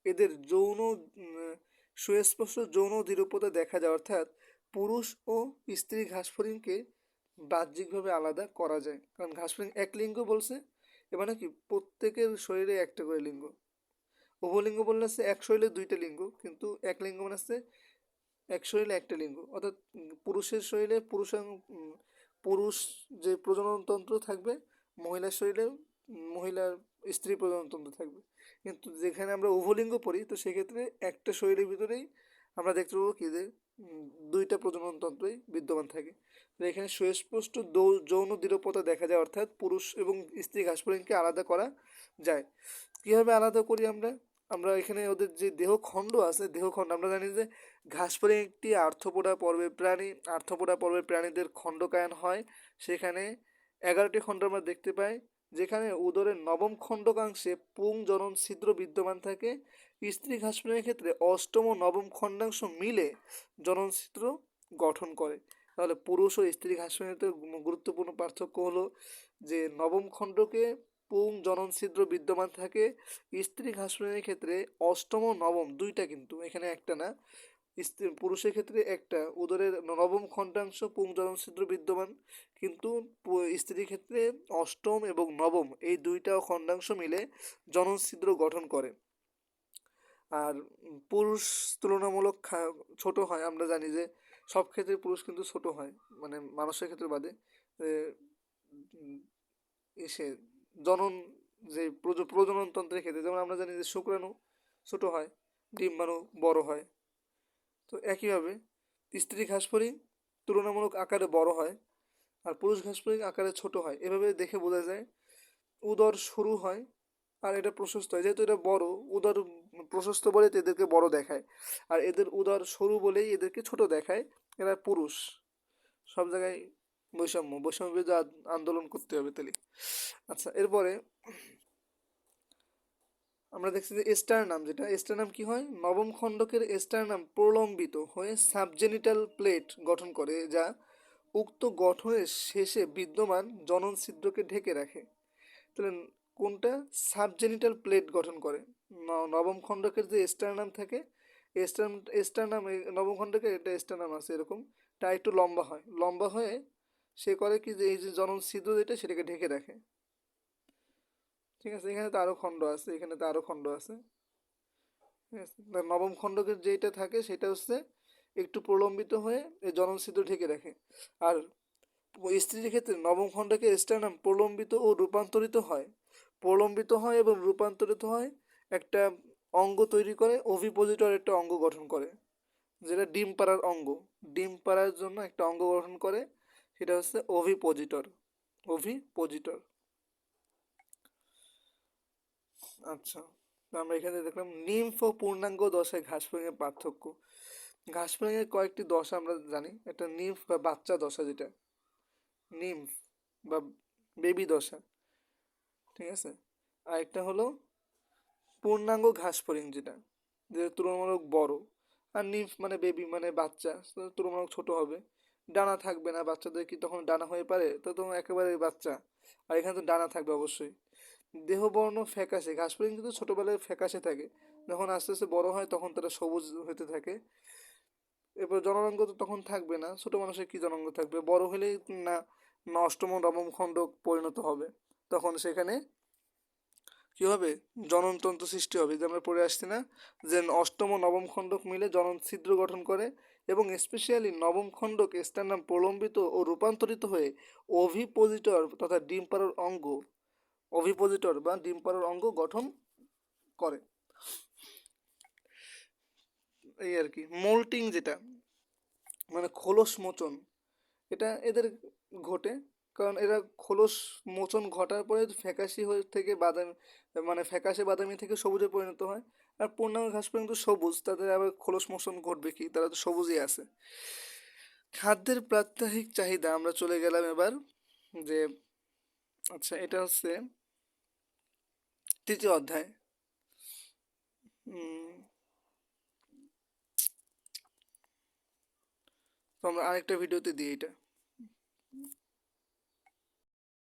এদের যৌন সুস্পষ্ট যৌন দৃঢ়তা দেখা যায়, অর্থাৎ পুরুষ ও স্ত্রী ঘাসফড়িংকে বাহ্যিকভাবে আলাদা করা যায়, কারণ ঘাসফড়িং এক লিঙ্গ বলছে, এবার নাকি প্রত্যেকের শরীরে একটা করে লিঙ্গ। উভলিঙ্গ বললে হচ্ছে এক শরীরে দুইটা লিঙ্গ, কিন্তু এক লিঙ্গ মানে হচ্ছে এক শরীরে একটা লিঙ্গ, অর্থাৎ পুরুষের শরীরে পুরুষ যে প্রজননতন্ত্র থাকবে, মহিলার শরীরে মহিলার স্ত্রী প্রজননতন্ত্র থাকবে। কিন্তু যেখানে আমরা উভলিঙ্গ পড়ি, তো সেক্ষেত্রে একটা শরীরের ভিতরেই আমরা দেখতে পাবো কি যে দুইটা প্রজননতন্ত্রই বিদ্যমান থাকে। তো এখানে সুস্পষ্ট যৌন দৃঢ়তা দেখা যায়, অর্থাৎ পুরুষ এবং স্ত্রী ঘাসফড়িংকে আলাদা করা যায়। কীভাবে আলাদা করি আমরা? আমরা এখানে ওদের যে দেহখণ্ড আছে, দেহখণ্ড আমরা জানি যে ঘাসফড়িং একটি আর্থ্রোপোডা পর্বের প্রাণী। আর্থ্রোপোডা পর্বের প্রাণীদের খণ্ডকায়ন হয়, সেখানে 11টি খণ্ড আমরা দেখতে পাই, যেখানে উদরের নবম খণ্ডকাংশে পুং জনন ছিদ্র বিদ্যমান থাকে। স্ত্রী ঘাসফড়িংয়ের ক্ষেত্রে অষ্টম ও নবম খণ্ডাংশ মিলে জনন ছিদ্র গঠন করে। তাহলে পুরুষ ও স্ত্রী ঘাসফড়িংয়ের গুরুত্বপূর্ণ পার্থক্য হলো যে নবম খণ্ডকে পুং জনন ছিদ্র বিদ্যমান থাকে, স্ত্রী ঘাসফড়িংয়ের ক্ষেত্রে অষ্টম ও নবম দুইটা, কিন্তু এখানে একটা না। পুরুষের ক্ষেত্রে একটা, উদরের নবম খণ্ডাংশ পুং জনন ছিদ্র বিদ্যমান, কিন্তু স্ত্রীর ক্ষেত্রে অষ্টম এবং নবম এই দুইটা খণ্ডাংশ মিলে জনন ছিদ্র গঠন করে। আর পুরুষ তুলনামূলক ছোট হয়। আমরা জানি যে সব ক্ষেত্রে পুরুষ কিন্তু ছোট হয়, মানে মানুষের ক্ষেত্রে বাদে। এসে জনন যে প্রজননতন্ত্রের ক্ষেত্রে, যেমন আমরা জানি যে শুক্রাণু ছোট হয়, ডিম্বাণু বড় হয়। তো একইভাবে স্ত্রী ঘাসফড়িং তুলনামূলক আকারে বড় হয়, আর পুরুষ ঘাসফড়িং আকারে ছোট হয়। এভাবে দেখে বোঝা যায় উদর শুরু হয় আর এটা প্রশস্ত হয়। যেহেতু এটা বড়, উদর প্রশস্ত বলে এদেরকে বড় দেখায়, আর এদের উদর সরু বলেই এদেরকে ছোট দেখায়। এরা পুরুষ। সব জায়গায় বৈষম্য বিরোধী আন্দোলন করতে হবে তাহলে। আচ্ছা, এরপরে আমরা দেখছি যে স্টারনাম, যেটা স্টারনাম কি হয়, নবম খণ্ডকের স্টারনাম প্রলম্বিত হয়ে সাবজেনিটাল প্লেট গঠন করে, যা উক্ত গঠনের শেষে বিদ্যমান জনন ছিদ্রকে ঢেকে রাখে। তাহলে কোনটা সাবজেনিটাল প্লেট গঠন করে? নবম খণ্ডকের যে স্টারনাম থাকে, স্টারনাম নবম খণ্ডকের এটা স্টারনাম আছে এরকম, তা একটু লম্বা হয়, লম্বা হয়ে সে করে কি যে এই যে জনন ছিদ্র যেটা সেটাকে ঢেকে রাখে। ঠিক আছে, এখানে তো আরও খণ্ড আছে, এখানে তো আরও খণ্ড আছে। ঠিক আছে, নবম খণ্ডকের যেটা থাকে সেটা হচ্ছে একটু প্রলম্বিত হয়ে এই জনন ছিদ্র ঢেকে রাখে। আর স্ত্রীর ক্ষেত্রে নবম খণ্ডকে স্টারনাম প্রলম্বিত ও রূপান্তরিত হয়, এবং রূপান্তরিত হয় একটা অঙ্গ তৈরি করে, ওভিপোজিটর একটা অঙ্গ গঠন করে, যেটা ডিম পাড়ার অঙ্গ। ডিম পাড়ার জন্য একটা অঙ্গ গঠন করে, সেটা হচ্ছে ওভিপোজিটর। আচ্ছা, আমরা এখানে দেখলাম নিম্ফ ও পূর্ণাঙ্গ দশায় ঘাসফড়িংয়ের পার্থক্য। ঘাসফড়িংয়ের কয়েকটি দশা আমরা জানি, একটা নিম্ফ বা বাচ্চা দশা, যেটা নিম্ফ বা বেবি দশা। ঠিক আছে, আর একটা হলো পূর্ণাঙ্গ ঘাসফড়িং, যেটা তুলনামূলক বড়। আর নিম্ফ মানে বেবি মানে বাচ্চা, তুলনামূলক ছোট হবে, ডানা থাকবে না। বাচ্চাদের কি তখন ডানা হয়ে পারে? তো তখন একেবারে বাচ্চা। আর এখানে তো ডানা থাকবে অবশ্যই। দেহবর্ণ ফ্যাকাশে, ঘাসফড়িং কিন্তু ছোটোবেলায় ফ্যাকাশে থাকে, যখন আস্তে আস্তে বড় হয় তখন তারা সবুজ হতে থাকে। এরপর জননাঙ্গ তো তখন থাকবে না, ছোট মানুষের কি জননাঙ্গ থাকবে? বড় হলেই না অষ্টম নবম খণ্ড পরিণত হবে, তখন সেখানে কি হবে? জননতন্ত্র সৃষ্টি হবে। যে আমরা পড়ে আসছি না যে অষ্টম ও নবম খণ্ডক মিলে জনন ছিদ্র গঠন করে, এবং স্পেশালি নবম খণ্ডক স্ট্যান্ডাম প্রলম্বিত ও রূপান্তরিত হয়ে ওভিপোজিটর তথা ডিম পাড়ার অঙ্গ ওভিপোজিটর বা ডিম পাড়ার অঙ্গ গঠন করে। এই আর কি মোল্টিং যেটা মানে খোলস মোচন, এটা এদের ঘটে, কারণ এরা খোলস মোচন ঘটার পরে ফ্যাকাশে হয়ে থেকে বাদামি, মানে ফ্যাকাশে বাদামি থেকে সবুজে পরিণত হয়। আর পূর্ণাঙ্গ ঘাস কিন্তু সবুজ, তাদের আবার খোলস মোচন ঘটবে কি, তারা তো সবুজই আছে। খাদ্যের প্রাত্যহিক চাহিদা আমরা চলে গেলাম এবার যে, আচ্ছা এটা হচ্ছে তৃতীয় অধ্যায়। তো আমরা আরেকটা ভিডিওতে দিই এটা।